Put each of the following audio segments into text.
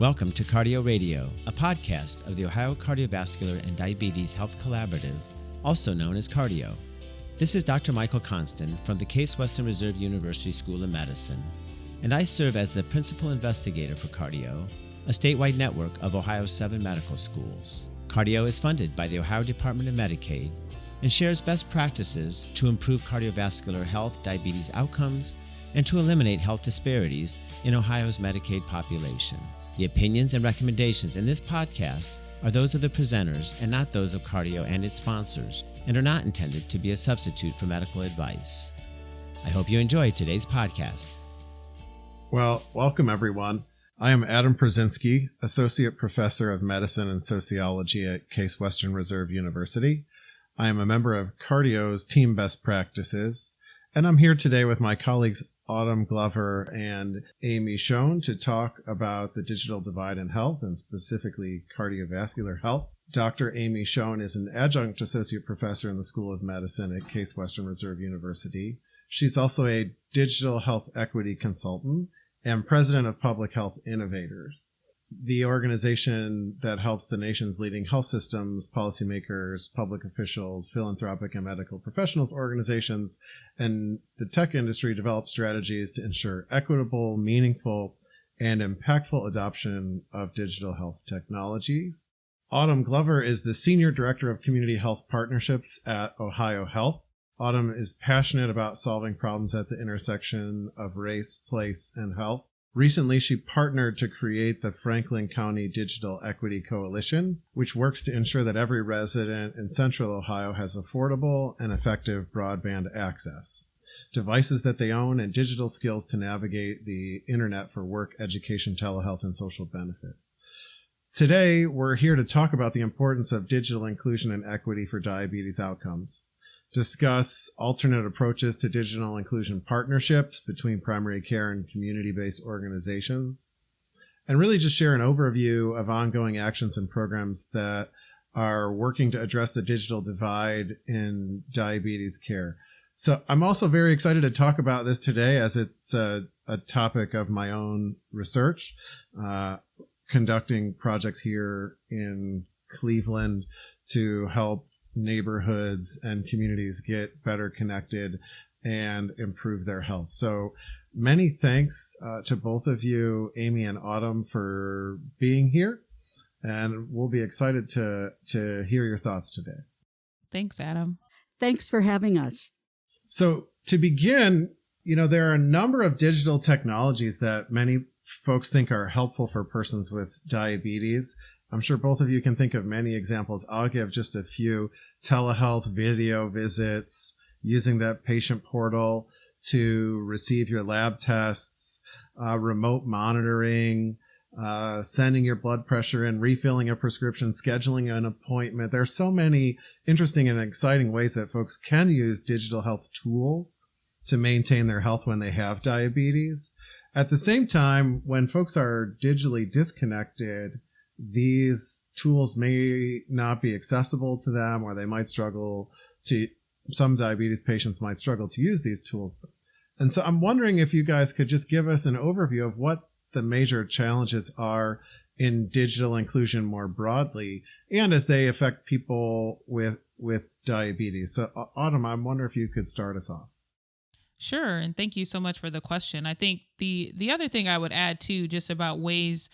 Welcome to Cardio Radio, a podcast of the Ohio Cardiovascular and Diabetes Health Collaborative, also known as Cardio. This is Dr. Michael Constant from the Case Western Reserve University School of Medicine, and I serve as the principal investigator for Cardio, a statewide network of Ohio's 7 medical schools. Cardio is funded by the Ohio Department of Medicaid and shares best practices to improve cardiovascular health, diabetes outcomes, and to eliminate health disparities in Ohio's Medicaid population. The opinions and recommendations in this podcast are those of the presenters and not those of Cardio and its sponsors, and are not intended to be a substitute for medical advice. I hope you enjoyed today's podcast. Well, welcome everyone. I am Adam Przinski, Associate Professor of Medicine and Sociology at Case Western Reserve University. I am a member of Cardio's Team Best Practices, and I'm here today with my colleagues Autumn Glover and Amy Sheon to talk about the digital divide in health and specifically cardiovascular health. Dr. Amy Sheon is an adjunct associate professor in the School of Medicine at Case Western Reserve University. She's also a digital health equity consultant and president of Public Health Innovators, the organization that helps the nation's leading health systems, policymakers, public officials, philanthropic and medical professionals organizations, and the tech industry develop strategies to ensure equitable, meaningful, and impactful adoption of digital health technologies. Autumn Glover is the Senior Director of Community Health Partnerships at Ohio Health. Autumn is passionate about solving problems at the intersection of race, place, and health. Recently, she partnered to create the Franklin County Digital Equity Coalition, which works to ensure that every resident in Central Ohio has affordable and effective broadband access, devices that they own, and digital skills to navigate the internet for work, education, telehealth, and social benefit. Today, we're here to talk about the importance of digital inclusion and equity for diabetes outcomes, discuss alternate approaches to digital inclusion partnerships between primary care and community-based organizations, and really just share an overview of ongoing actions and programs that are working to address the digital divide in diabetes care. So I'm also very excited to talk about this today as it's a topic of my own research, conducting projects here in Cleveland to help neighborhoods and communities get better connected and improve their health. So many thanks to both of you, Amy and Autumn, for being here. And we'll be excited to hear your thoughts today. Thanks, Adam. Thanks for having us. So to begin, there are a number of digital technologies that many folks think are helpful for persons with diabetes. I'm sure both of you can think of many examples. I'll give just a few. Telehealth, video visits, using that patient portal to receive your lab tests, remote monitoring, sending your blood pressure in, refilling a prescription, scheduling an appointment. There are so many interesting and exciting ways that folks can use digital health tools to maintain their health when they have diabetes. At the same time, when folks are digitally disconnected, these tools may not be accessible to them, or they might struggle to, some diabetes patients might struggle to use these tools. And so I'm wondering if you guys could just give us an overview of what the major challenges are in digital inclusion more broadly, and as they affect people with diabetes. So Autumn, I wonder if you could start us off. Sure. And thank you so much for the question. I think the other thing I would add too, just about ways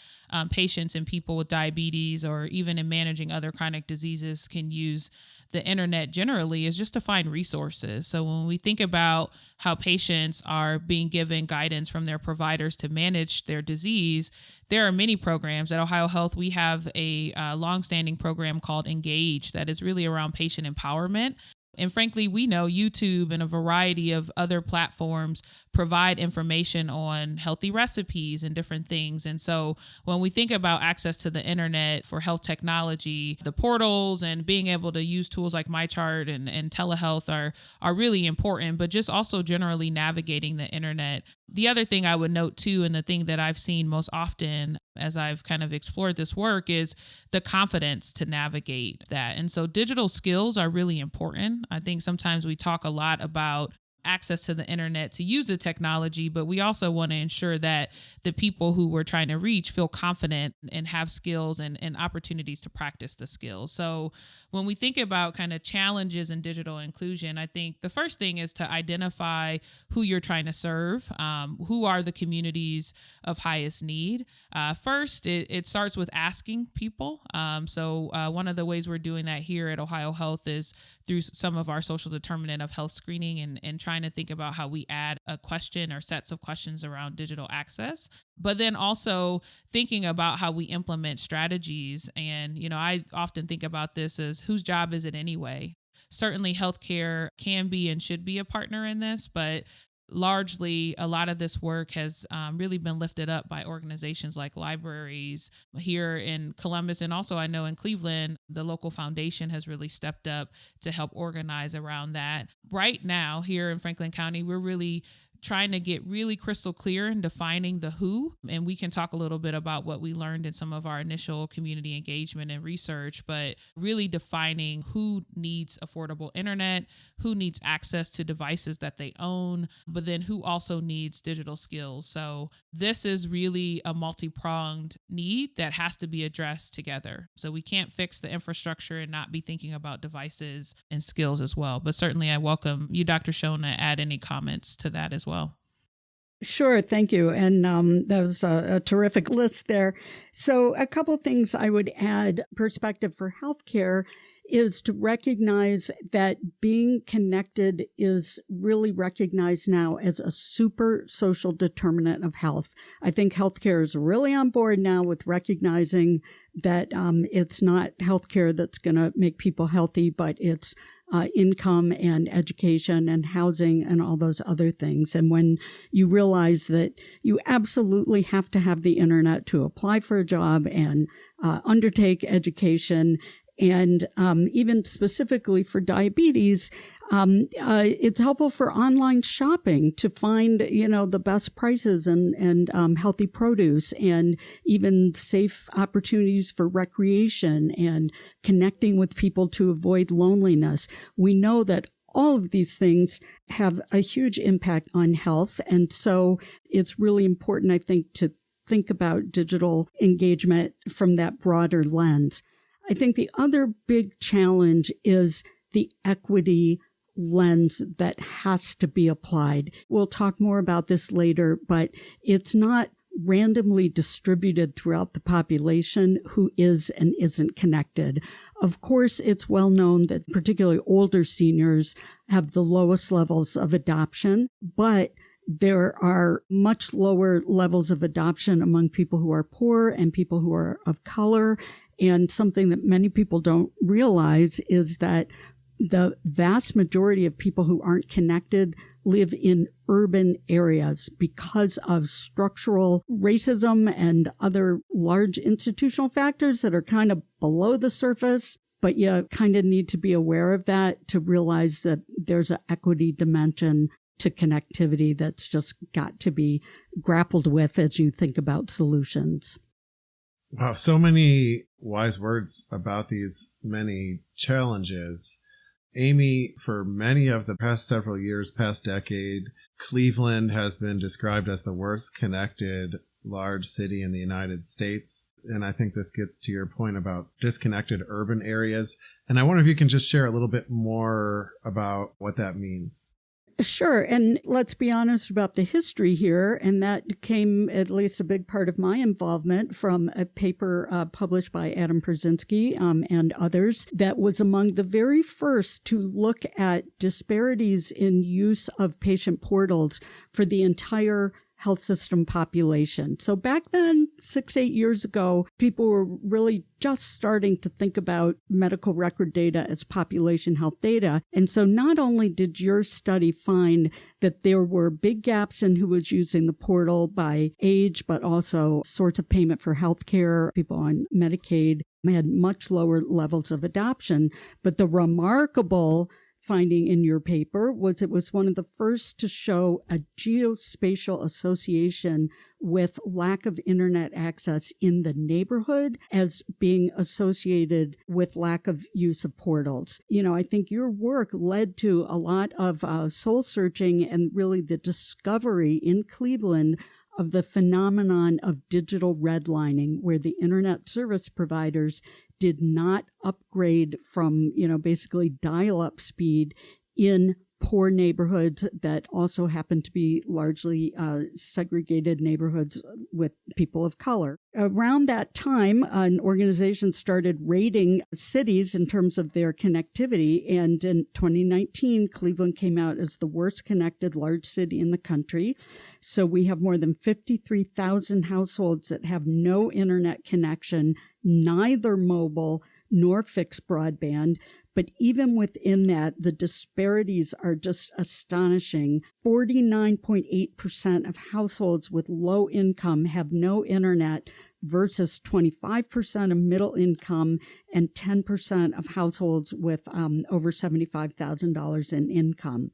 patients and people with diabetes or even in managing other chronic diseases can use the internet generally is just to find resources. So when we think about how patients are being given guidance from their providers to manage their disease, there are many programs. At Ohio Health, we have a longstanding program called Engage that is really around patient empowerment. And frankly, we know YouTube and a variety of other platforms provide information on healthy recipes and different things. And so when we think about access to the internet for health technology, the portals and being able to use tools like MyChart and telehealth are really important, but just also generally navigating the internet. The other thing I would note too, and the thing that I've seen most often as I've kind of explored this work, is the confidence to navigate that. And so digital skills are really important. I think sometimes we talk a lot about access to the internet to use the technology, but we also want to ensure that the people who we're trying to reach feel confident and have skills and opportunities to practice the skills. So when we think about kind of challenges in digital inclusion, I think the first thing is to identify who you're trying to serve, who are the communities of highest need. First, it starts with asking people. So one of the ways we're doing that here at Ohio Health is through some of our social determinant of health screening and trying to think about how we add a question or sets of questions around digital access, but then also thinking about how we implement strategies. And, I often think about this as whose job is it anyway? Certainly healthcare can be and should be a partner in this, but largely, a lot of this work has really been lifted up by organizations like libraries here in Columbus. And also, I know in Cleveland, the local foundation has really stepped up to help organize around that. Right now, here in Franklin County, we're really trying to get really crystal clear in defining the who. And we can talk a little bit about what we learned in some of our initial community engagement and research, but really defining who needs affordable internet, who needs access to devices that they own, but then who also needs digital skills. So this is really a multi-pronged need that has to be addressed together. So we can't fix the infrastructure and not be thinking about devices and skills as well. But certainly I welcome you, Dr. Sheon, to add any comments to that as well. Sure, thank you. And that was a terrific list there. So a couple of things I would add perspective for healthcare is to recognize that being connected is really recognized now as a super social determinant of health. I think healthcare is really on board now with recognizing that it's not healthcare that's going to make people healthy, but it's income and education and housing and all those other things. And when you realize that you absolutely have to have the internet to apply for a job and undertake education, and even specifically for diabetes, it's helpful for online shopping to find, the best prices and healthy produce and even safe opportunities for recreation and connecting with people to avoid loneliness. We know that all of these things have a huge impact on health. And so it's really important, I think, to think about digital engagement from that broader lens. I think the other big challenge is the equity lens that has to be applied. We'll talk more about this later, but it's not randomly distributed throughout the population who is and isn't connected. Of course, it's well known that particularly older seniors have the lowest levels of adoption, but there are much lower levels of adoption among people who are poor and people who are of color. And something that many people don't realize is that the vast majority of people who aren't connected live in urban areas because of structural racism and other large institutional factors that are kind of below the surface. But you kind of need to be aware of that to realize that there's an equity dimension to connectivity that's just got to be grappled with as you think about solutions. Wow, so many wise words about these many challenges. Amy, for many of the past several years, past decade, Cleveland has been described as the worst connected large city in the United States. And I think this gets to your point about disconnected urban areas. And I wonder if you can just share a little bit more about what that means. Sure. And let's be honest about the history here. And that came, at least a big part of my involvement, from a paper published by Adam Przinsky and others that was among the very first to look at disparities in use of patient portals for the entire health system population. So back then, 6-8 years ago, people were really just starting to think about medical record data as population health data. And so not only did your study find that there were big gaps in who was using the portal by age, but also sorts of payment for healthcare, people on Medicaid had much lower levels of adoption. But the remarkable finding in your paper was it was one of the first to show a geospatial association with lack of internet access in the neighborhood as being associated with lack of use of portals. I think your work led to a lot of soul searching and really the discovery in Cleveland of the phenomenon of digital redlining, where the internet service providers did not upgrade from, basically dial-up speed in poor neighborhoods that also happen to be largely segregated neighborhoods with people of color. Around that time, an organization started rating cities in terms of their connectivity, and in 2019, Cleveland came out as the worst connected large city in the country. So we have more than 53,000 households that have no internet connection, neither mobile nor fixed broadband. But even within that, the disparities are just astonishing. 49.8% of households with low income have no internet versus 25% of middle income and 10% of households with over $75,000 in income.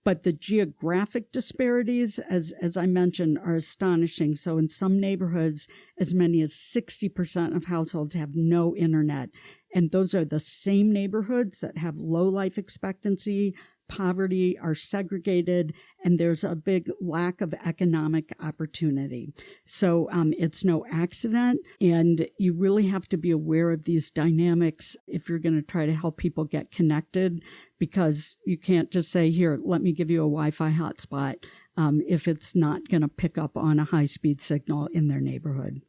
But the geographic disparities, as I mentioned, are astonishing. So in some neighborhoods, as many as 60% of households have no internet. And those are the same neighborhoods that have low life expectancy, poverty, are segregated, and there's a big lack of economic opportunity. So it's no accident, and you really have to be aware of these dynamics if you're going to try to help people get connected, because you can't just say, here, let me give you a Wi-Fi hotspot if it's not going to pick up on a high-speed signal in their neighborhood.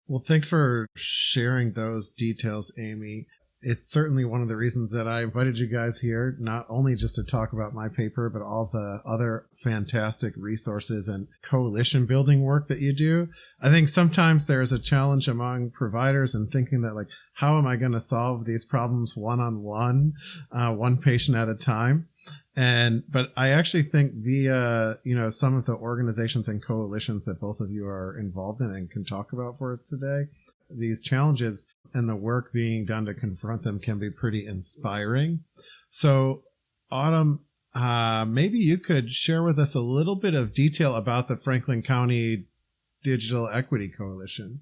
Well, thanks for sharing those details, Amy. It's certainly one of the reasons that I invited you guys here, not only just to talk about my paper, but all the other fantastic resources and coalition building work that you do. I think sometimes there's a challenge among providers in thinking that, like, how am I going to solve these problems one-on-one, one patient at a time? But I actually think via, some of the organizations and coalitions that both of you are involved in and can talk about for us today, these challenges and the work being done to confront them can be pretty inspiring. So, Autumn, maybe you could share with us a little bit of detail about the Franklin County Digital Equity Coalition.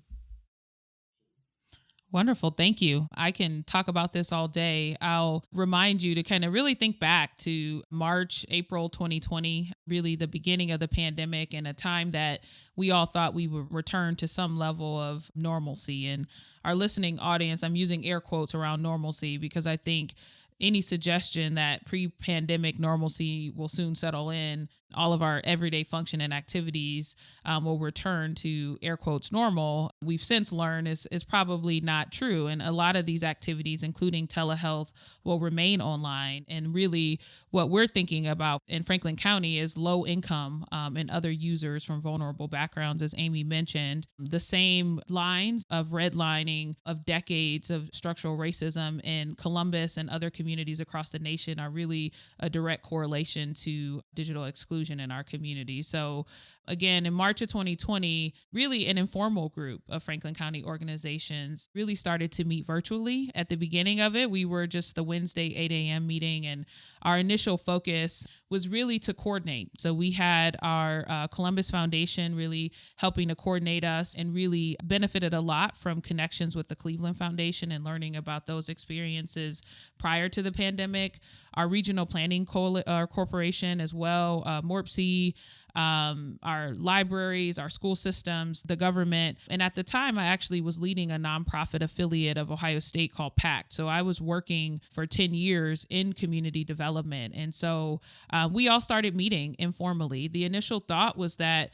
Wonderful. Thank you. I can talk about this all day. I'll remind you to kind of really think back to March, April 2020, really the beginning of the pandemic, and a time that we all thought we would return to some level of normalcy. And our listening audience, I'm using air quotes around normalcy because I think any suggestion that pre-pandemic normalcy will soon settle in, all of our everyday function and activities will return to air quotes normal, we've since learned is probably not true. And a lot of these activities, including telehealth, will remain online. And really what we're thinking about in Franklin County is low income and other users from vulnerable backgrounds, as Amy mentioned. The same lines of redlining of decades of structural racism in Columbus and other communities across the nation are really a direct correlation to digital exclusion in our community. So again, in March of 2020, really an informal group of Franklin County organizations really started to meet virtually. At the beginning of it, we were just the Wednesday 8 a.m. meeting, and our initial focus was really to coordinate. So we had our Columbus Foundation really helping to coordinate us and really benefited a lot from connections with the Cleveland Foundation and learning about those experiences prior to the pandemic. Our regional planning corporation as well, MCRP, our libraries, our school systems, the government. And at the time, I actually was leading a nonprofit affiliate of Ohio State called PACT. So I was working for 10 years in community development. And so we all started meeting informally. The initial thought was that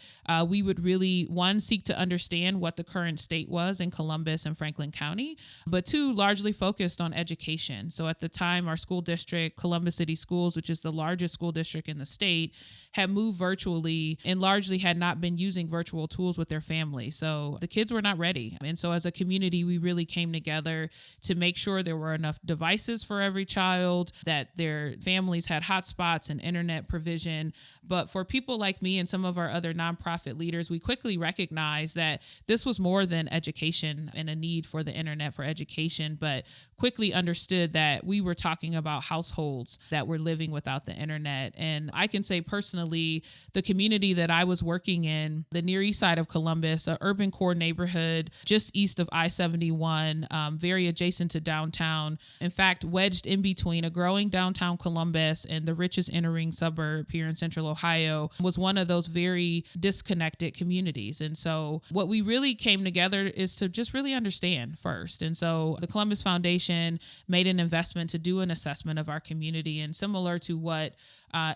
we would really, one, seek to understand what the current state was in Columbus and Franklin County, but two, largely focused on education. So at the time, our school district, Columbus City Schools, which is the largest school district in the state, had moved virtually early and largely had not been using virtual tools with their family. So the kids were not ready. And so as a community, we really came together to make sure there were enough devices for every child, that their families had hotspots and internet provision. But for people like me and some of our other nonprofit leaders, we quickly recognized that this was more than education and a need for the internet for education, but quickly understood that we were talking about households that were living without the internet. And I can say personally, the community that I was working in, the Near East Side of Columbus, an urban core neighborhood just east of I-71, very adjacent to downtown. In fact, wedged in between a growing downtown Columbus and the richest inner ring suburb here in Central Ohio, was one of those very disconnected communities. And so what we really came together is to just really understand first. And so the Columbus Foundation made an investment to do an assessment of our community, and similar to what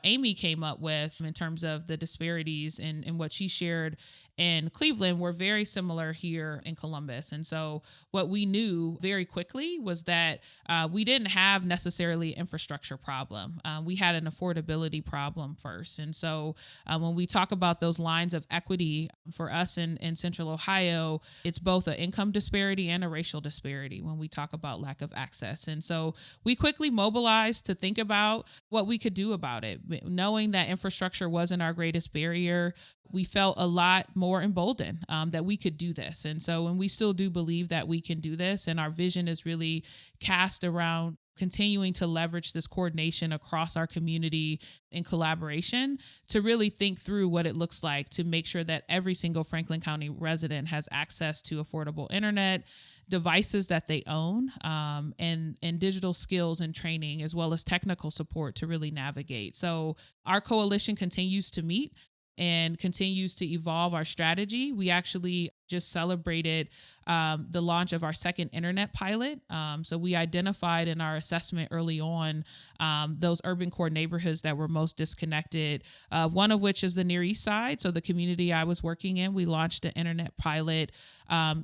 Amy came up with in terms of the disparities and what she shared in Cleveland were very similar here in Columbus. And so what we knew very quickly was that we didn't have necessarily an infrastructure problem. We had an affordability problem first. And so when we talk about those lines of equity for us in Central Ohio, it's both an income disparity and a racial disparity when we talk about lack of access. And so we quickly mobilized to think about what we could do about it. Knowing that infrastructure wasn't our greatest barrier, we felt a lot more emboldened that we could do this. And so, and we still do believe that we can do this. And our vision is really cast around continuing to leverage this coordination across our community in collaboration to really think through what it looks like to make sure that every single Franklin County resident has access to affordable internet, devices that they own, and digital skills and training, as well as technical support to really navigate. So our coalition continues to meet and continues to evolve our strategy. We actually just celebrated the launch of our second internet pilot. So we identified in our assessment early on those urban core neighborhoods that were most disconnected, one of which is the Near East Side. So the community I was working in, we launched an internet pilot,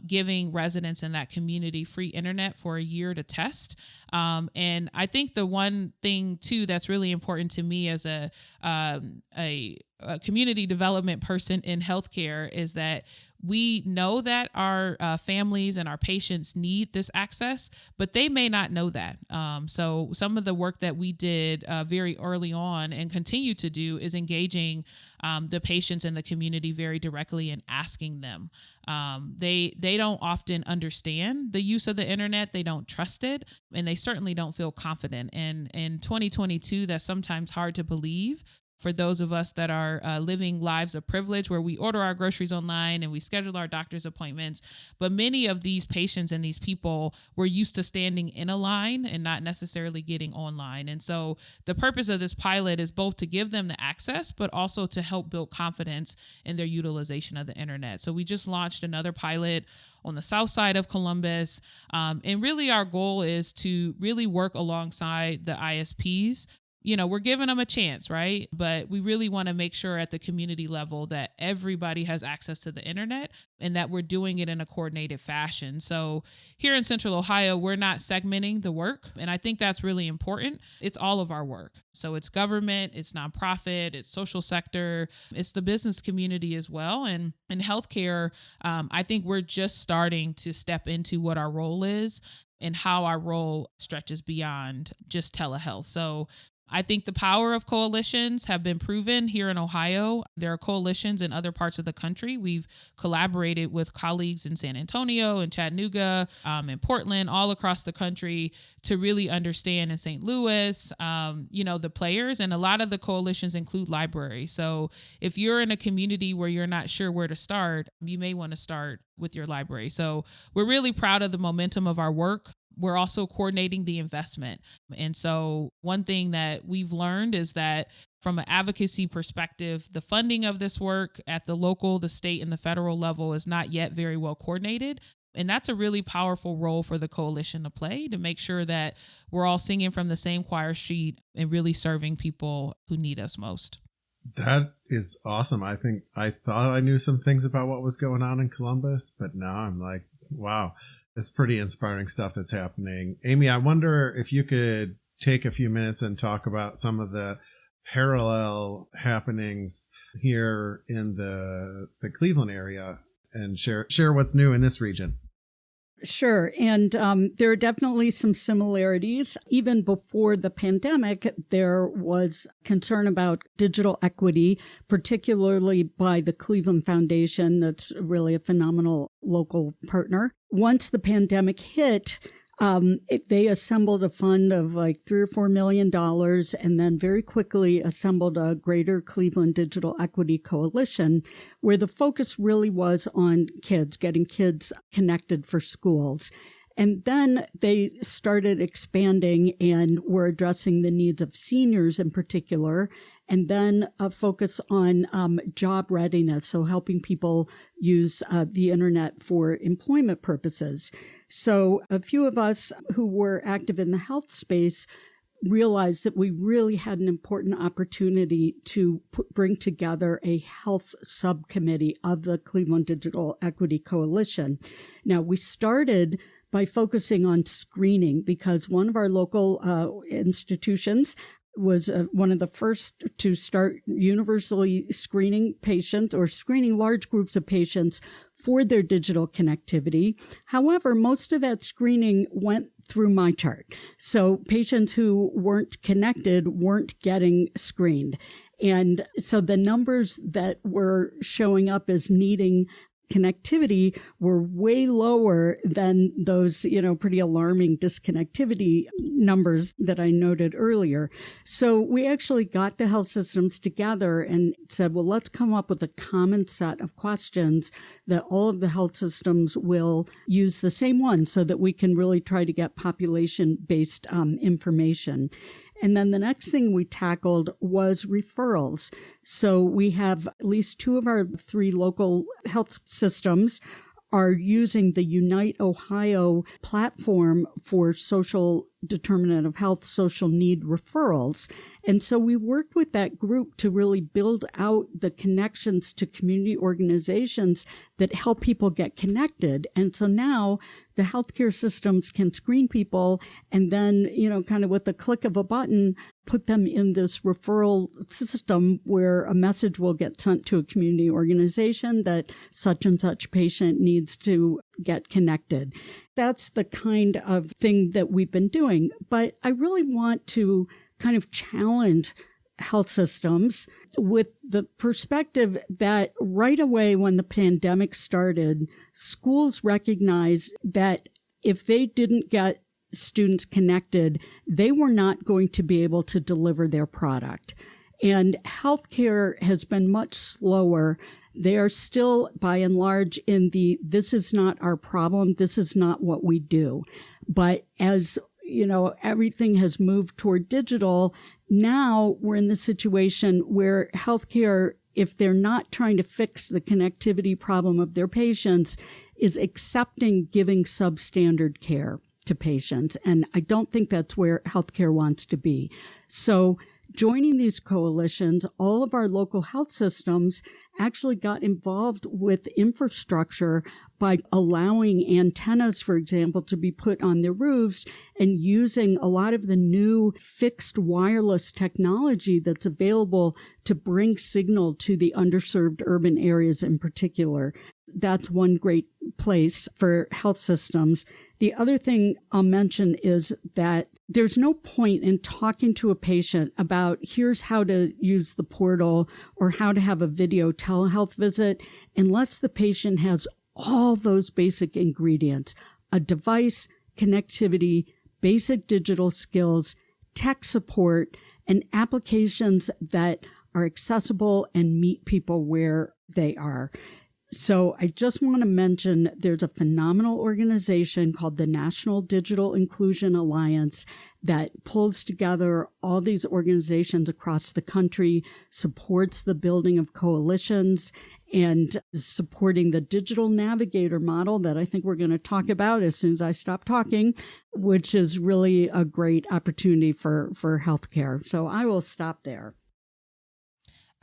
giving residents in that community free internet for a year to test. And I think the one thing too that's really important to me as a community development person in healthcare is that we know that our families and our patients need this access, but they may not know that. So some of the work that we did very early on and continue to do is engaging the patients in the community very directly and asking them. They don't often understand the use of the internet. They don't trust it, and they certainly don't feel confident. And in 2022, that's sometimes hard to believe for those of us that are living lives of privilege where we order our groceries online and we schedule our doctor's appointments. But many of these patients and these people were used to standing in a line and not necessarily getting online. And so the purpose of this pilot is both to give them the access, but also to help build confidence in their utilization of the internet. So we just launched another pilot on the south side of Columbus. And really our goal is to really work alongside the ISPs. You know, we're giving them a chance, right? But we really want to make sure at the community level that everybody has access to the internet and that we're doing it in a coordinated fashion. So here in Central Ohio, we're not segmenting the work. And I think that's really important. It's all of our work. So it's government, it's nonprofit, it's social sector, it's the business community as well. And in healthcare, I think we're just starting to step into what our role is and how our role stretches beyond just telehealth. So I think the power of coalitions have been proven here in Ohio. There are coalitions in other parts of the country. We've collaborated with colleagues in San Antonio and Chattanooga, in Portland, all across the country to really understand in St. Louis, the players. And a lot of the coalitions include libraries. So if you're in a community where you're not sure where to start, you may want to start with your library. So we're really proud of the momentum of our work. We're also coordinating the investment. And so one thing that we've learned is that from an advocacy perspective, the funding of this work at the local, the state, and the federal level is not yet very well coordinated. And that's a really powerful role for the coalition to play to make sure that we're all singing from the same choir sheet and really serving people who need us most. That is awesome. I think I thought I knew some things about what was going on in Columbus, but now I'm like, wow. It's pretty inspiring stuff that's happening. Amy, I wonder if you could take a few minutes and talk about some of the parallel happenings here in the Cleveland area and share what's new in this region. Sure. And there are definitely some similarities. Even before the pandemic, there was concern about digital equity, particularly by the Cleveland Foundation. That's really a phenomenal local partner. Once the pandemic hit, they assembled a fund of like $3 or $4 million and then very quickly assembled a Greater Cleveland Digital Equity Coalition, where the focus really was on kids, getting kids connected for schools. And then they started expanding and were addressing the needs of seniors in particular, and then a focus on job readiness, so helping people use the internet for employment purposes. So a few of us who were active in the health space realized that we really had an important opportunity to bring together a health subcommittee of the Cleveland Digital Equity Coalition. Now, we started by focusing on screening because one of our local institutions was one of the first to start universally screening patients or screening large groups of patients for their digital connectivity. However, most of that screening went through MyChart. So patients who weren't connected weren't getting screened. And so the numbers that were showing up as needing connectivity were way lower than those, pretty alarming disconnectivity numbers that I noted earlier. So we actually got the health systems together and said, well, let's come up with a common set of questions that all of the health systems will use the same one so that we can really try to get population-based information. And then the next thing we tackled was referrals. So we have at least 2 of our 3 local health systems are using the Unite Ohio platform for social determinant of health, social need referrals. And so we worked with that group to really build out the connections to community organizations that help people get connected. And so now the healthcare systems can screen people and then, kind of with the click of a button, put them in this referral system where a message will get sent to a community organization that such and such patient needs to get connected. That's the kind of thing that we've been doing. But I really want to kind of challenge health systems with the perspective that right away when the pandemic started, schools recognized that if they didn't get students connected, they were not going to be able to deliver their product. And healthcare has been much slower. They are still, by and large, in the, this is not our problem, this is not what we do. But as everything has moved toward digital, now we're in the situation where healthcare, if they're not trying to fix the connectivity problem of their patients, is accepting giving substandard care to patients. And I don't think that's where healthcare wants to be. So joining these coalitions, all of our local health systems actually got involved with infrastructure by allowing antennas, for example, to be put on their roofs and using a lot of the new fixed wireless technology that's available to bring signal to the underserved urban areas in particular. That's one great place for health systems. The other thing I'll mention is that there's no point in talking to a patient about here's how to use the portal or how to have a video telehealth visit unless the patient has all those basic ingredients: a device, connectivity, basic digital skills, tech support, and applications that are accessible and meet people where they are. So I just want to mention there's a phenomenal organization called the National Digital Inclusion Alliance that pulls together all these organizations across the country, supports the building of coalitions, and is supporting the digital navigator model that I think we're going to talk about as soon as I stop talking, which is really a great opportunity for healthcare. So I will stop there.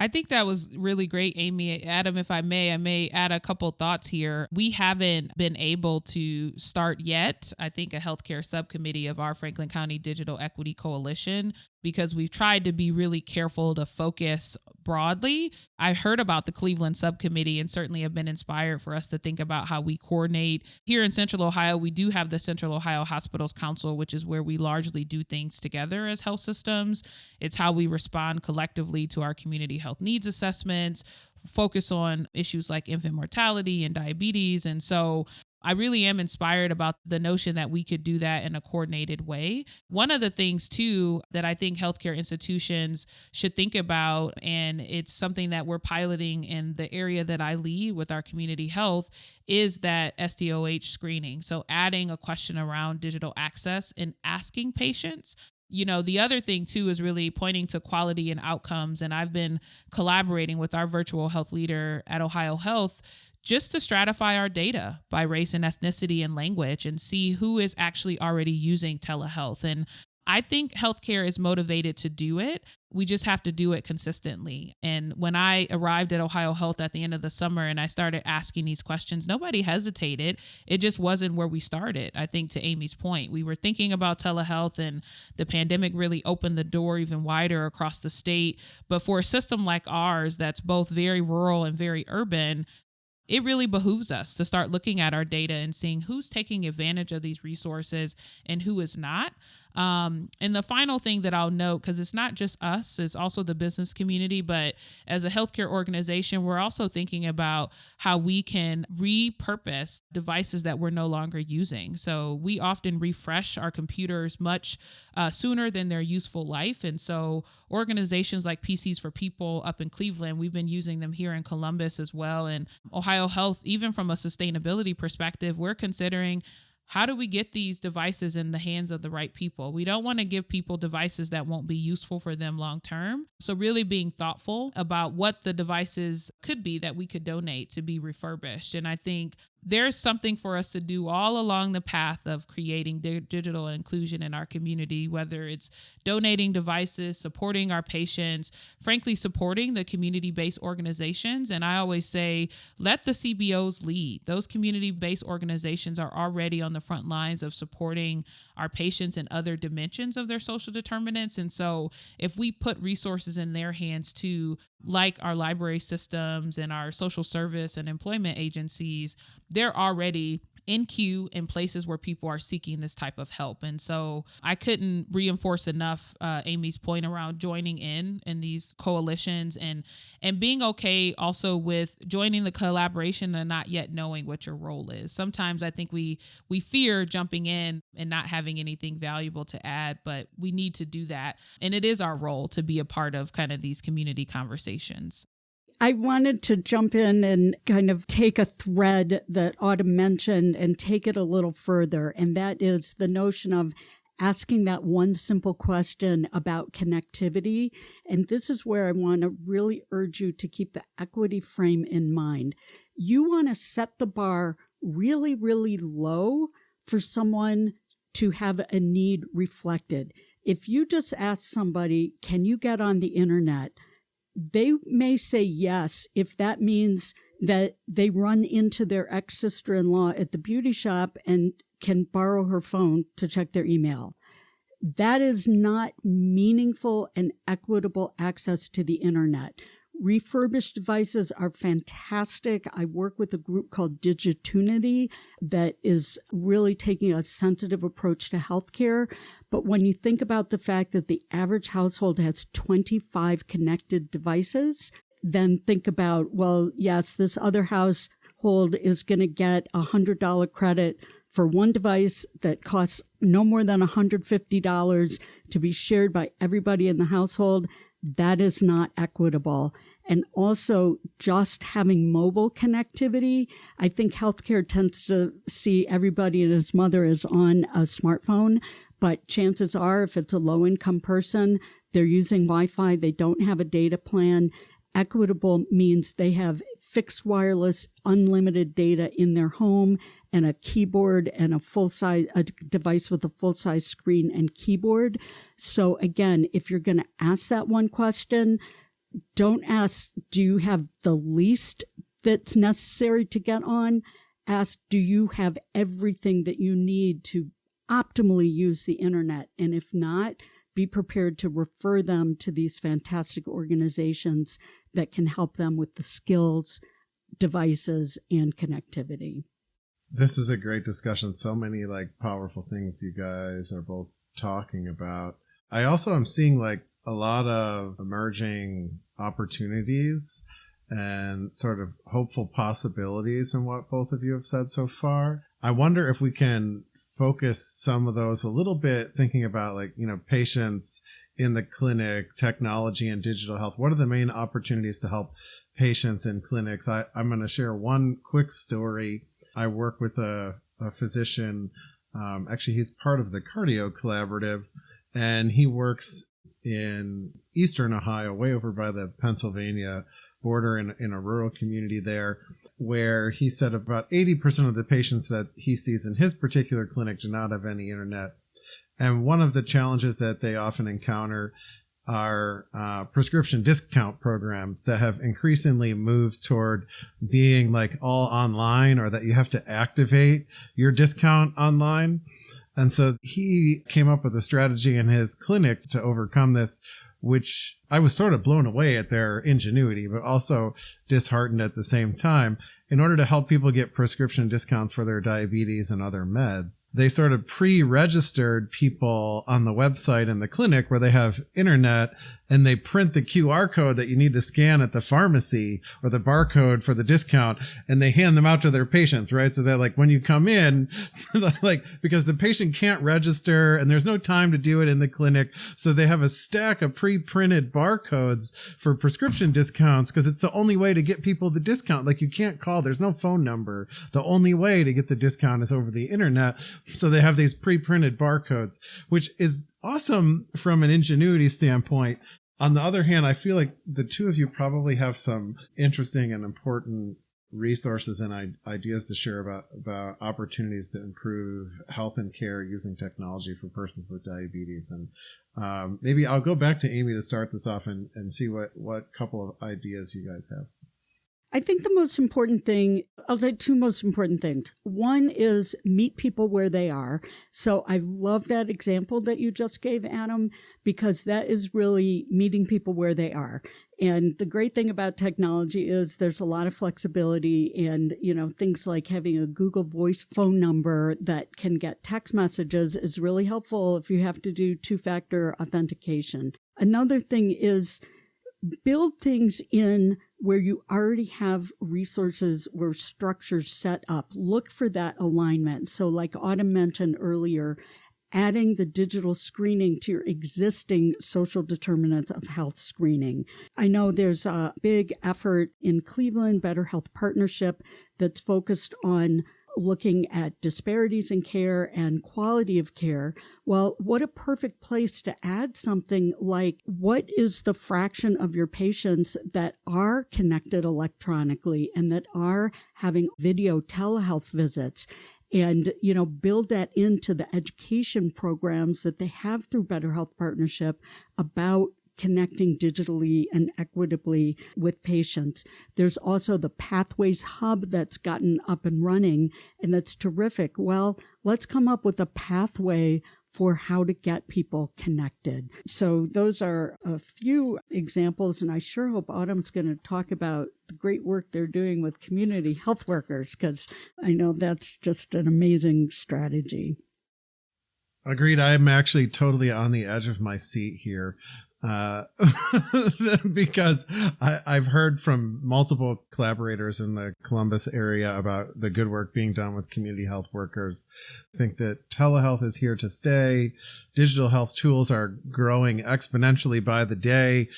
I think that was really great, Amy. Adam, if I may add a couple thoughts here. We haven't been able to start yet, I think, a healthcare subcommittee of our Franklin County Digital Equity Coalition. because we've tried to be really careful to focus broadly. I heard about the Cleveland subcommittee and certainly have been inspired for us to think about how we coordinate. Here in Central Ohio, we do have the Central Ohio Hospitals Council, which is where we largely do things together as health systems. It's how we respond collectively to our community health needs assessments, focus on issues like infant mortality and diabetes. And so I really am inspired about the notion that we could do that in a coordinated way. One of the things, too, that I think healthcare institutions should think about, and it's something that we're piloting in the area that I lead with our community health, is that SDOH screening. So adding a question around digital access and asking patients. The other thing, too, is really pointing to quality and outcomes. And I've been collaborating with our virtual health leader at Ohio Health just to stratify our data by race and ethnicity and language and see who is actually already using telehealth. And I think healthcare is motivated to do it. We just have to do it consistently. And when I arrived at Ohio Health at the end of the summer and I started asking these questions, nobody hesitated. It just wasn't where we started. I think to Amy's point, we were thinking about telehealth and the pandemic really opened the door even wider across the state. But for a system like ours that's both very rural and very urban, it really behooves us to start looking at our data and seeing who's taking advantage of these resources and who is not. And the final thing that I'll note, because it's not just us, it's also the business community, but as a healthcare organization, we're also thinking about how we can repurpose devices that we're no longer using. So we often refresh our computers much sooner than their useful life. And so organizations like PCs for People up in Cleveland, we've been using them here in Columbus as well. And Ohio Health, even from a sustainability perspective, we're considering, how do we get these devices in the hands of the right people? We don't want to give people devices that won't be useful for them long term. So really being thoughtful about what the devices could be that we could donate to be refurbished. And I think there's something for us to do all along the path of creating digital inclusion in our community, whether it's donating devices, supporting our patients, frankly, supporting the community-based organizations. And I always say, let the CBOs lead. Those community-based organizations are already on the front lines of supporting our patients in other dimensions of their social determinants. And so if we put resources in their hands too, like our library systems and our social service and employment agencies, they're already in queue in places where people are seeking this type of help. And so I couldn't reinforce enough Amy's point around joining in these coalitions and being okay also with joining the collaboration and not yet knowing what your role is. Sometimes I think we fear jumping in and not having anything valuable to add, but we need to do that. And it is our role to be a part of kind of these community conversations. I wanted to jump in and kind of take a thread that Autumn mentioned and take it a little further. And that is the notion of asking that one simple question about connectivity. And this is where I want to really urge you to keep the equity frame in mind. You want to set the bar really, really low for someone to have a need reflected. If you just ask somebody, can you get on the internet? They may say yes if that means that they run into their ex-sister-in-law at the beauty shop and can borrow her phone to check their email. That is not meaningful and equitable access to the internet. Refurbished devices are fantastic. I work with a group called Digitunity that is really taking a sensitive approach to healthcare. But when you think about the fact that the average household has 25 connected devices, then think about, well, yes, this other household is going to get a $100 credit for one device that costs no more than $150 to be shared by everybody in the household. That is not equitable. And also just having mobile connectivity. I think healthcare tends to see everybody and his mother is on a smartphone, but chances are if it's a low-income person, they're using Wi-Fi, they don't have a data plan. Equitable means they have fixed wireless, unlimited data in their home and a keyboard and a device with a full-size screen and keyboard. So again, if you're going to ask that one question, don't ask, do you have the least that's necessary to get on? Ask, do you have everything that you need to optimally use the internet? And if not, be prepared to refer them to these fantastic organizations that can help them with the skills, devices, and connectivity. This is a great discussion. So many powerful things you guys are both talking about. I also am seeing a lot of emerging opportunities and sort of hopeful possibilities in what both of you have said so far. I wonder if we can focus some of those a little bit, thinking about patients in the clinic, technology and digital health. What are the main opportunities to help patients in clinics? I'm going to share one quick story. I work with a physician. Actually, he's part of the Cardi-OH collaborative, and he works in eastern Ohio, way over by the Pennsylvania border in a rural community there, where he said about 80% of the patients that he sees in his particular clinic do not have any internet. And one of the challenges that they often encounter are prescription discount programs that have increasingly moved toward being all online, or that you have to activate your discount online. And so he came up with a strategy in his clinic to overcome this, which I was sort of blown away at their ingenuity, but also disheartened at the same time. In order to help people get prescription discounts for their diabetes and other meds, they sort of pre-registered people on the website in the clinic where they have internet, and they print the QR code that you need to scan at the pharmacy, or the barcode for the discount, and they hand them out to their patients, right? So that when you come in, because the patient can't register and there's no time to do it in the clinic, so they have a stack of pre-printed barcodes for prescription discounts, because it's the only way to get people the discount. You can't call, there's no phone number. The only way to get the discount is over the internet. So they have these pre-printed barcodes, which is awesome from an ingenuity standpoint. On the other hand, I feel like the two of you probably have some interesting and important resources and ideas to share about opportunities to improve health and care using technology for persons with diabetes. And maybe I'll go back to Amy to start this off and see what couple of ideas you guys have. I think the most important thing, I'll say two most important things. One is meet people where they are. So I love that example that you just gave, Adam, because that is really meeting people where they are. And the great thing about technology is there's a lot of flexibility, and, things like having a Google Voice phone number that can get text messages is really helpful if you have to do two-factor authentication. Another thing is build things in where you already have resources or structures set up. Look for that alignment. So like Autumn mentioned earlier, adding the digital screening to your existing social determinants of health screening. I know there's a big effort in Cleveland, Better Health Partnership, that's focused on looking at disparities in care and quality of care. Well, what a perfect place to add something like, what is the fraction of your patients that are connected electronically and that are having video telehealth visits? And, build that into the education programs that they have through Better Health Partnership about connecting digitally and equitably with patients. There's also the Pathways Hub that's gotten up and running, and that's terrific. Well, let's come up with a pathway for how to get people connected. So those are a few examples, and I sure hope Autumn's going to talk about the great work they're doing with community health workers, because I know that's just an amazing strategy. Agreed. I'm actually totally on the edge of my seat here. Because I've heard from multiple collaborators in the Columbus area about the good work being done with community health workers. I think that telehealth is here to stay. Digital health tools are growing exponentially by the day.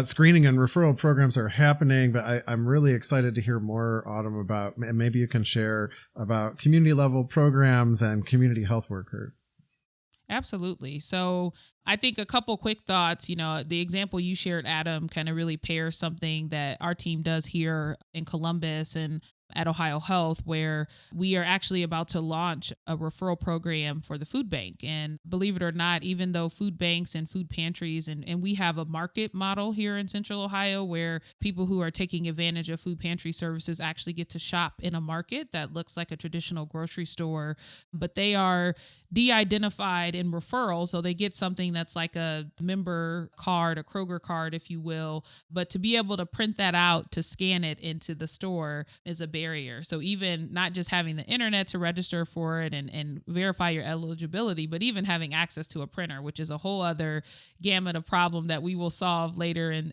Screening and referral programs are happening, but I'm really excited to hear more, Autumn, about, and maybe you can share about community level programs and community health workers. Absolutely. So I think a couple quick thoughts, the example you shared, Adam, kind of really pairs something that our team does here in Columbus. And at Ohio Health, where we are actually about to launch a referral program for the food bank. And believe it or not, even though food banks and food pantries, and we have a market model here in Central Ohio where people who are taking advantage of food pantry services actually get to shop in a market that looks like a traditional grocery store, but they are de-identified in referrals. So they get something that's like a member card, a Kroger card, if you will. But to be able to print that out to scan it into the store is a barrier. So even not just having the internet to register for it and verify your eligibility, but even having access to a printer, which is a whole other gamut of problem that we will solve later. And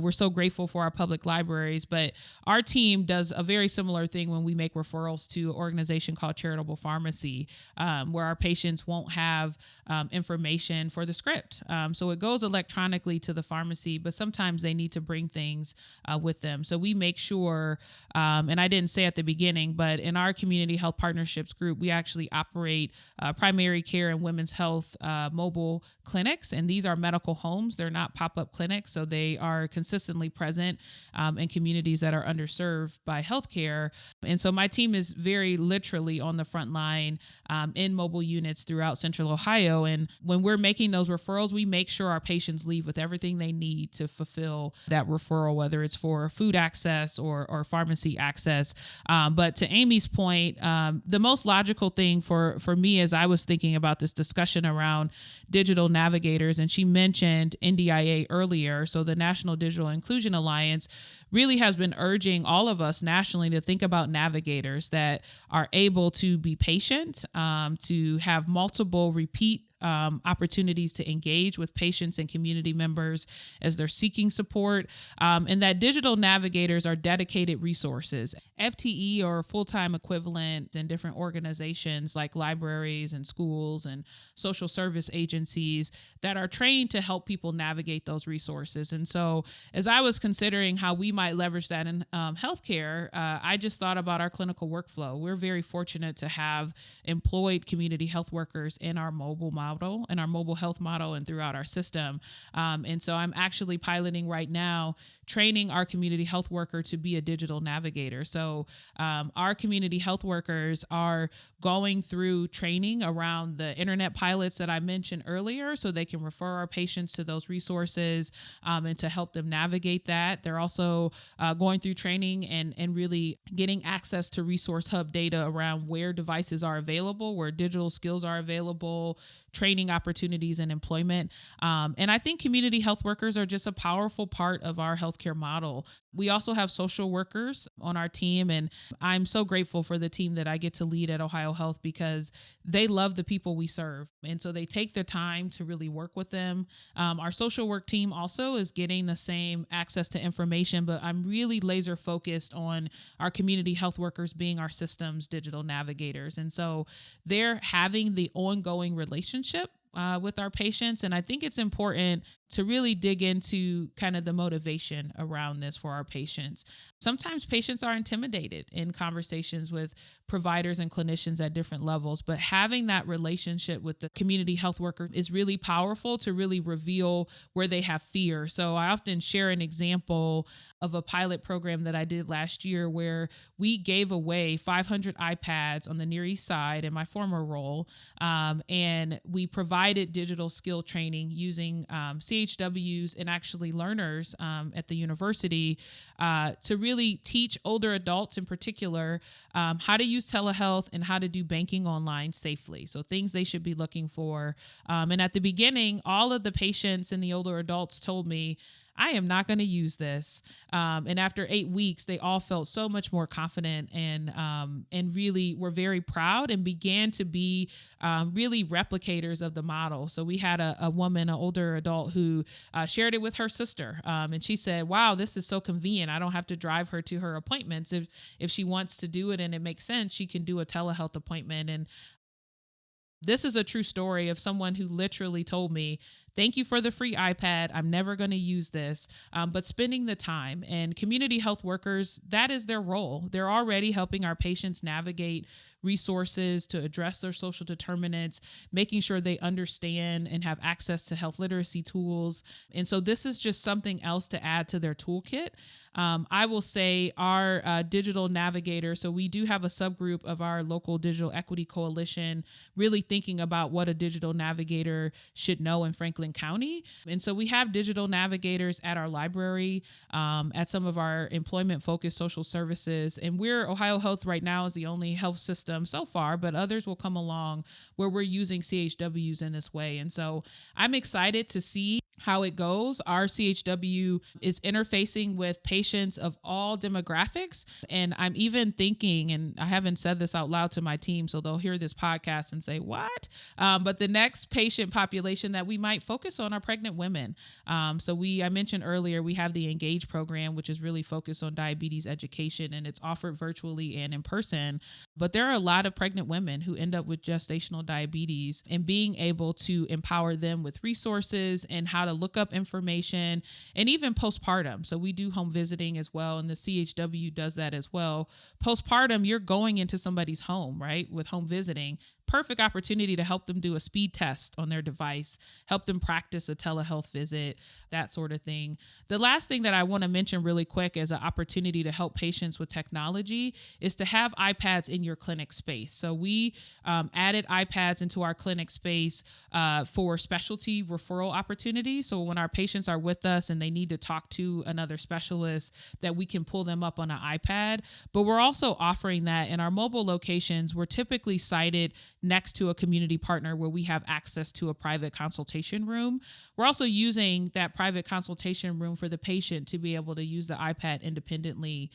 we're so grateful for our public libraries. But our team does a very similar thing when we make referrals to an organization called Charitable Pharmacy, where our patients won't have information for the script. So it goes electronically to the pharmacy, but sometimes they need to bring things with them. So we make sure, and I didn't say at the beginning, but in our community health partnerships group, we actually operate primary care and women's health mobile clinics. And these are medical homes. They're not pop-up clinics. So they are consistently present in communities that are underserved by healthcare. And so my team is very literally on the front line in mobile units throughout Central Ohio. And when we're making those referrals, we make sure our patients leave with everything they need to fulfill that referral, whether it's for food access or pharmacy access. But to Amy's point, the most logical thing for me as I was thinking about this discussion around digital navigators, and she mentioned NDIA earlier, so the National Digital Inclusion Alliance really has been urging all of us nationally to think about navigators that are able to be patient, to have multiple repeat opportunities to engage with patients and community members as they're seeking support, and that digital navigators are dedicated resources. FTE or full-time equivalent in different organizations like libraries and schools and social service agencies that are trained to help people navigate those resources. And so as I was considering how we might leverage that in healthcare, I just thought about our clinical workflow. We're very fortunate to have employed community health workers in our mobile model, in our mobile health model, and throughout our system. And so I'm actually piloting right now, training our community health worker to be a digital navigator. So our community health workers are going through training around the internet pilots that I mentioned earlier, so they can refer our patients to those resources and to help them navigate that. They're also going through training and really getting access to Resource Hub data around where devices are available, where digital skills are available, training opportunities and employment. And I think community health workers are just a powerful part of our healthcare model. We also have social workers on our team, and I'm so grateful for the team that I get to lead at Ohio Health because they love the people we serve. And so they take their time to really work with them. Our social work team also is getting the same access to information, but I'm really laser focused on our community health workers being our systems digital navigators. And so they're having the ongoing relationship with our patients. And I think it's important to really dig into kind of the motivation around this for our patients. Sometimes patients are intimidated in conversations with providers and clinicians at different levels, but having that relationship with the community health worker is really powerful to really reveal where they have fear. So I often share an example of a pilot program that I did last year where we gave away 500 iPads on the Near East Side in my former role, and we provided digital skill training using CHWs and actually learners at the university to really teach older adults in particular how to use telehealth and how to do banking online safely. So things they should be looking for. And at the beginning, all of the patients and the older adults told me, I am not going to use this. And after 8 weeks, they all felt so much more confident and really were very proud and began to be really replicators of the model. So we had a woman, an older adult, who shared it with her sister. And she said, wow, this is so convenient. I don't have to drive her to her appointments. If she wants to do it and it makes sense, she can do a telehealth appointment. And this is a true story of someone who literally told me thank you for the free iPad. I'm never going to use this. But spending the time, and community health workers, that is their role. They're already helping our patients navigate resources to address their social determinants, making sure they understand and have access to health literacy tools. And so this is just something else to add to their toolkit. I will say our digital navigator, so we do have a subgroup of our local digital equity coalition really thinking about what a digital navigator should know in Franklin County. And so we have digital navigators at our library, at some of our employment-focused social services. And Ohio Health right now is the only health system so far, but others will come along where we're using CHWs in this way. And so I'm excited to see how it goes. Our CHW is interfacing with patients of all demographics. And I'm even thinking, and I haven't said this out loud to my team, so they'll hear this podcast and say, what? But the next patient population that we might focus on are pregnant women. I mentioned earlier, we have the Engage program, which is really focused on diabetes education, and it's offered virtually and in person. But there are a lot of pregnant women who end up with gestational diabetes, and being able to empower them with resources and how to look up information, and even postpartum. So we do home visiting as well, and the CHW does that as well. Postpartum, you're going into somebody's home, right, with home visiting. Perfect opportunity to help them do a speed test on their device, help them practice a telehealth visit, that sort of thing. The last thing that I want to mention really quick as an opportunity to help patients with technology is to have iPads in your clinic space. So we added iPads into our clinic space for specialty referral opportunities. So when our patients are with us and they need to talk to another specialist, that we can pull them up on an iPad. But we're also offering that in our mobile locations. We're typically sited next to a community partner where we have access to a private consultation room. We're also using that private consultation room for the patient to be able to use the iPad independently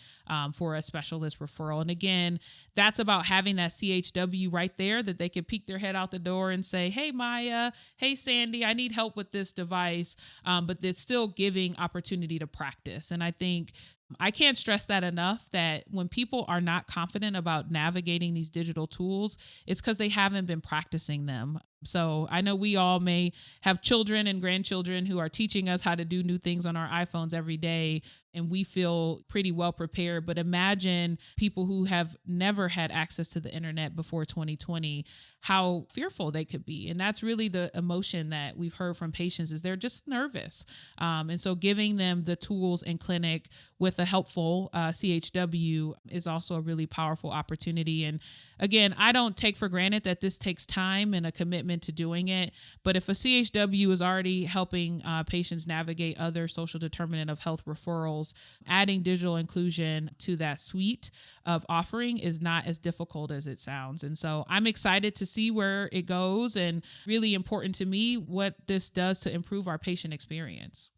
for a specialist referral. And again, that's about having that CHW right there that they can peek their head out the door and say, hey, Maya, hey, Sandy, I need help with this device. But it's still giving opportunity to practice. And I think I can't stress that enough, that when people are not confident about navigating these digital tools, it's because they haven't been practicing them. So I know we all may have children and grandchildren who are teaching us how to do new things on our iPhones every day, and we feel pretty well prepared. But imagine people who have never had access to the internet before 2020, how fearful they could be. And that's really the emotion that we've heard from patients, is they're just nervous. And so giving them the tools in clinic with a helpful CHW is also a really powerful opportunity. And again, I don't take for granted that this takes time and a commitment to doing it. But if a CHW is already helping patients navigate other social determinant of health referrals, adding digital inclusion to that suite of offering is not as difficult as it sounds. And so I'm excited to see where it goes, and really important to me what this does to improve our patient experience.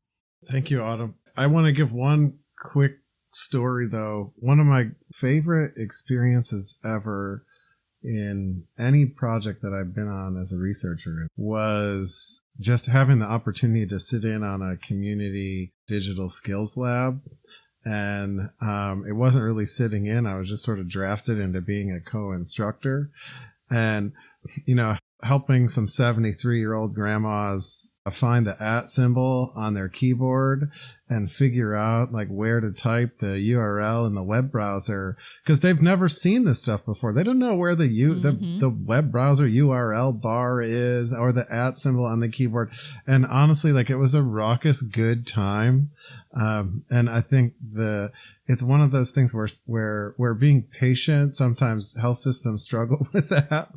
Thank you, Autumn. I want to give one quick story, though. One of my favorite experiences ever in any project that I've been on as a researcher was just having the opportunity to sit in on a community digital skills lab. And it wasn't really sitting in. I was just sort of drafted into being a co-instructor. And, helping some 73-year-old grandmas find the @ symbol on their keyboard and figure out where to type the URL in the web browser, because they've never seen this stuff before. They don't know where the web browser URL bar is, or the @ symbol on the keyboard. And honestly, it was a raucous good time. And I think it's one of those things where being patient, sometimes health systems struggle with that.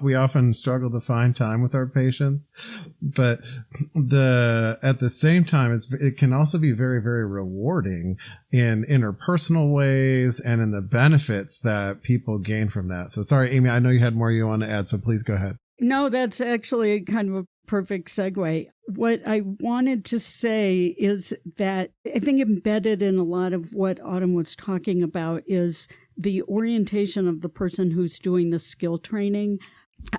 We often struggle to find time with our patients, but at the same time, it can also be very, very rewarding in interpersonal ways and in the benefits that people gain from that. So sorry, Amy, I know you had more you want to add, so please go ahead. No, that's actually kind of a perfect segue. What I wanted to say is that I think embedded in a lot of what Autumn was talking about is the orientation of the person who's doing the skill training.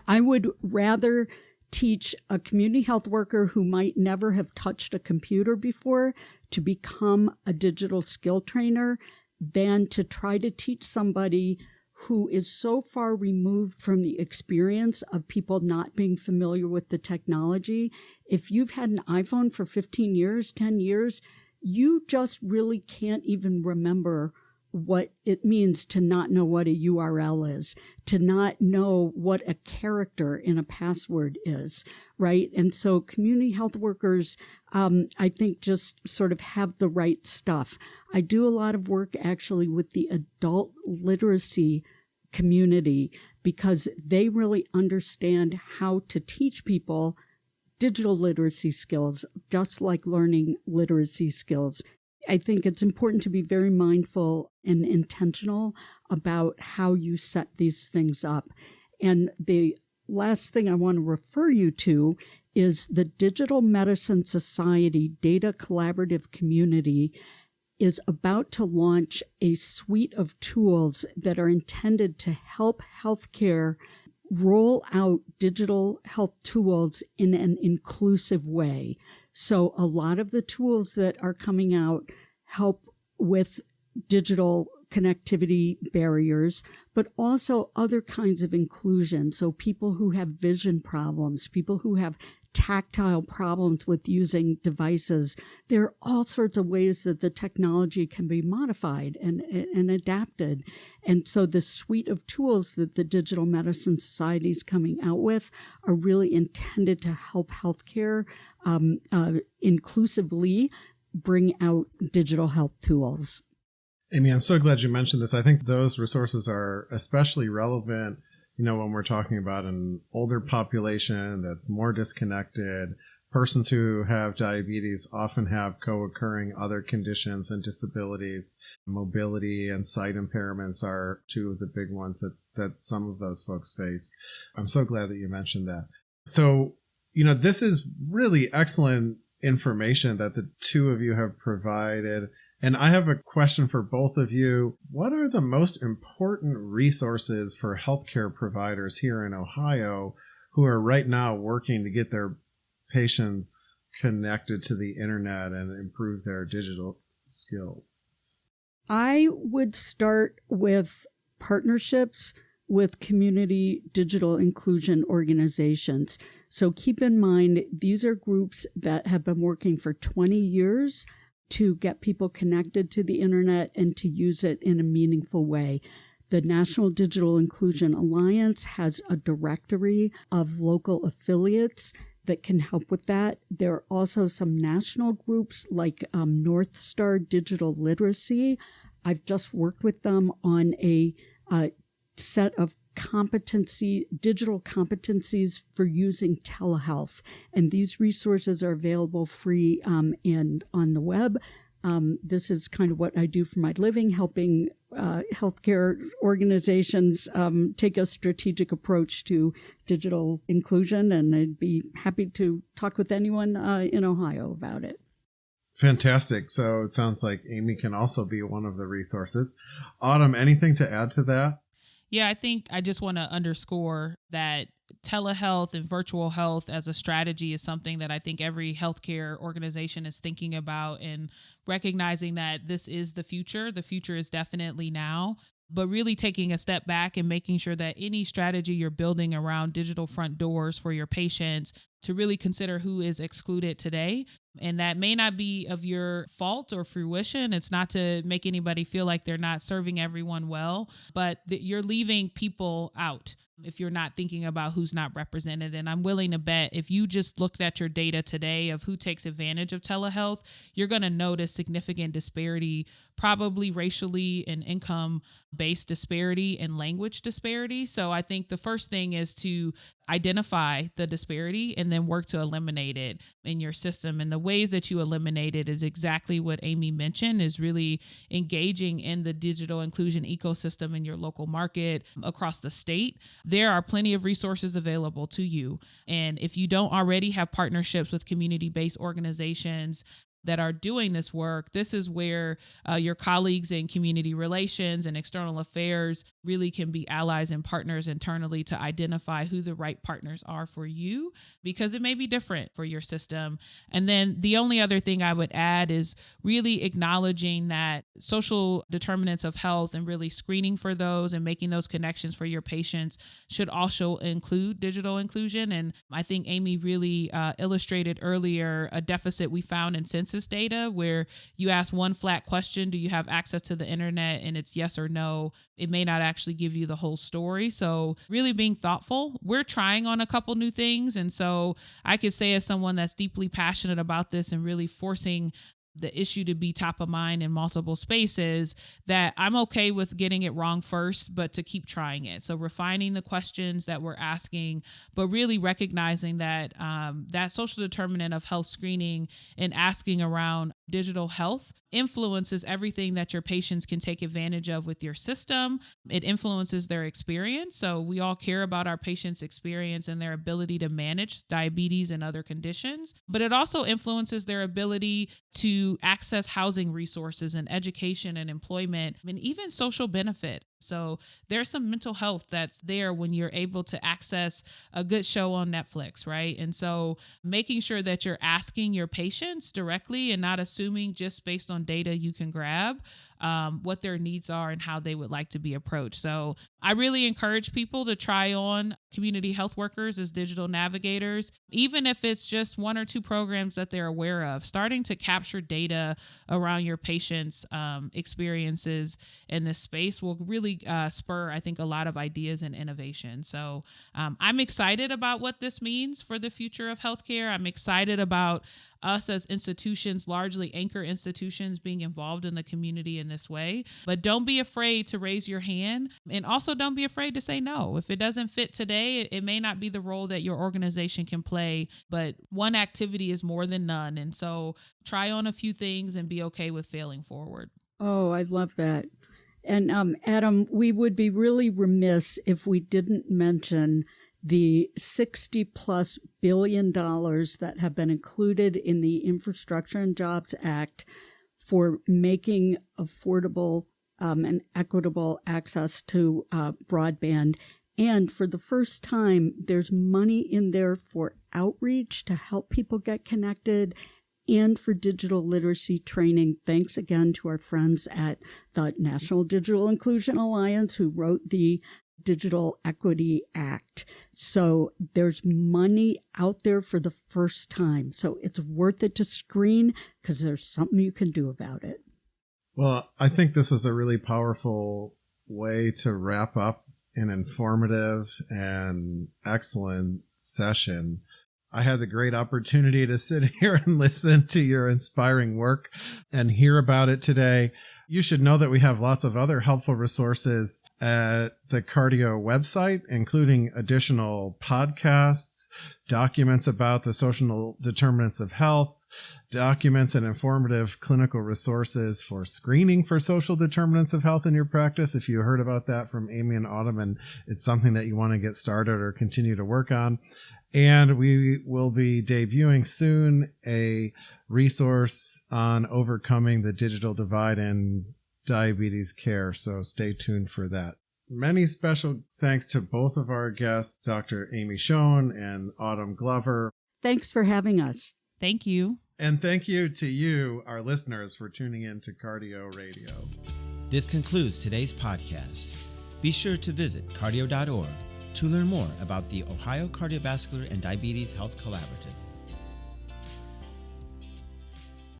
I would rather teach a community health worker who might never have touched a computer before to become a digital skill trainer than to try to teach somebody who is so far removed from the experience of people not being familiar with the technology. If you've had an iPhone for 15 years, 10 years, you just really can't even remember what it means to not know what a URL is, to not know what a character in a password is, right? And so community health workers, I think, just sort of have the right stuff. I do a lot of work actually with the adult literacy community because they really understand how to teach people digital literacy skills, just like learning literacy skills. I think it's important to be very mindful and intentional about how you set these things up. And the last thing I want to refer you to is the Digital Medicine Society Data Collaborative Community is about to launch a suite of tools that are intended to help healthcare roll out digital health tools in an inclusive way. So a lot of the tools that are coming out help with digital connectivity barriers, but also other kinds of inclusion. So people who have vision problems, people who have tactile problems with using devices. There are all sorts of ways that the technology can be modified and adapted. And so the suite of tools that the Digital Medicine Society is coming out with are really intended to help healthcare inclusively bring out digital health tools. Amy, I'm so glad you mentioned this. I think those resources are especially relevant, when we're talking about an older population that's more disconnected. Persons who have diabetes often have co-occurring other conditions and disabilities. Mobility and sight impairments are two of the big ones that some of those folks face. I'm so glad that you mentioned that. So, this is really excellent information that the two of you have provided. And I have a question for both of you. What are the most important resources for healthcare providers here in Ohio who are right now working to get their patients connected to the internet and improve their digital skills? I would start with partnerships with community digital inclusion organizations. So keep in mind, these are groups that have been working for 20 years to get people connected to the internet and to use it in a meaningful way. The National Digital Inclusion Alliance has a directory of local affiliates that can help with that. There are also some national groups like North Star Digital Literacy. I've just worked with them on a set of digital competencies for using telehealth. And these resources are available free and on the web. This is kind of what I do for my living, helping healthcare organizations take a strategic approach to digital inclusion. And I'd be happy to talk with anyone in Ohio about it. Fantastic. So it sounds like Amy can also be one of the resources. Autumn, anything to add to that? Yeah, I think I just want to underscore that telehealth and virtual health as a strategy is something that I think every healthcare organization is thinking about and recognizing that this is the future. The future is definitely now, but really taking a step back and making sure that any strategy you're building around digital front doors for your patients to really consider who is excluded today. And that may not be of your fault or fruition. It's not to make anybody feel like they're not serving everyone well, but you're leaving people out if you're not thinking about who's not represented. And I'm willing to bet if you just looked at your data today of who takes advantage of telehealth, you're going to notice significant disparity, probably racially and income-based disparity and language disparity. So I think the first thing is to identify the disparity and then work to eliminate it in your system. And the ways that you eliminate it is exactly what Amy mentioned, is really engaging in the digital inclusion ecosystem in your local market across the state. There are plenty of resources available to you. And if you don't already have partnerships with community-based organizations, that are doing this work, this is where your colleagues in community relations and external affairs really can be allies and partners internally to identify who the right partners are for you, because it may be different for your system. And then the only other thing I would add is really acknowledging that social determinants of health and really screening for those and making those connections for your patients should also include digital inclusion. And I think Amy really illustrated earlier a deficit we found in census data where you ask one flat question, do you have access to the internet? And it's yes or no. It may not actually give you the whole story. So really being thoughtful. We're trying on a couple new things. And so I could say, as someone that's deeply passionate about this and really forcing the issue to be top of mind in multiple spaces, that I'm okay with getting it wrong first, but to keep trying it. So refining the questions that we're asking, but really recognizing that that social determinant of health screening and asking around digital health influences everything that your patients can take advantage of with your system. It influences their experience. So we all care about our patients' experience and their ability to manage diabetes and other conditions, but it also influences their ability to access housing resources and education and employment and even social benefit. So there's some mental health that's there when you're able to access a good show on Netflix, right? And so making sure that you're asking your patients directly and not assuming just based on data you can grab what their needs are and how they would like to be approached. So I really encourage people to try on community health workers as digital navigators, even if it's just one or two programs that they're aware of. Starting to capture data around your patients' experiences in this space will really spur, I think, a lot of ideas and innovation. So I'm excited about what this means for the future of healthcare. I'm excited about us as institutions, largely anchor institutions, being involved in the community in this way. But don't be afraid to raise your hand, and also don't be afraid to say no. If it doesn't fit today, it may not be the role that your organization can play, but one activity is more than none. And so try on a few things and be okay with failing forward. Oh, I love that. And Adam, we would be really remiss if we didn't mention the $60+ billion that have been included in the Infrastructure and Jobs Act for making affordable and equitable access to broadband. And for the first time, there's money in there for outreach to help people get connected and for digital literacy training. Thanks again to our friends at the National Digital Inclusion Alliance who wrote the Digital Equity Act. So there's money out there for the first time. So it's worth it to screen because there's something you can do about it. Well, I think this is a really powerful way to wrap up an informative and excellent session. I had the great opportunity to sit here and listen to your inspiring work and hear about it today. You should know that we have lots of other helpful resources at the Cardi-OH website, including additional podcasts, documents about the social determinants of health, documents and informative clinical resources for screening for social determinants of health in your practice. If you heard about that from Amy and Autumn and it's something that you want to get started or continue to work on. And we will be debuting soon a resource on overcoming the digital divide in diabetes care. So stay tuned for that. Many special thanks to both of our guests, Dr. Amy Sheon and Autumn Glover. Thanks for having us. Thank you. And thank you to you, our listeners, for tuning in to Cardi-OH Radio. This concludes today's podcast. Be sure to visit cardio.org to learn more about the Ohio Cardiovascular and Diabetes Health Collaborative.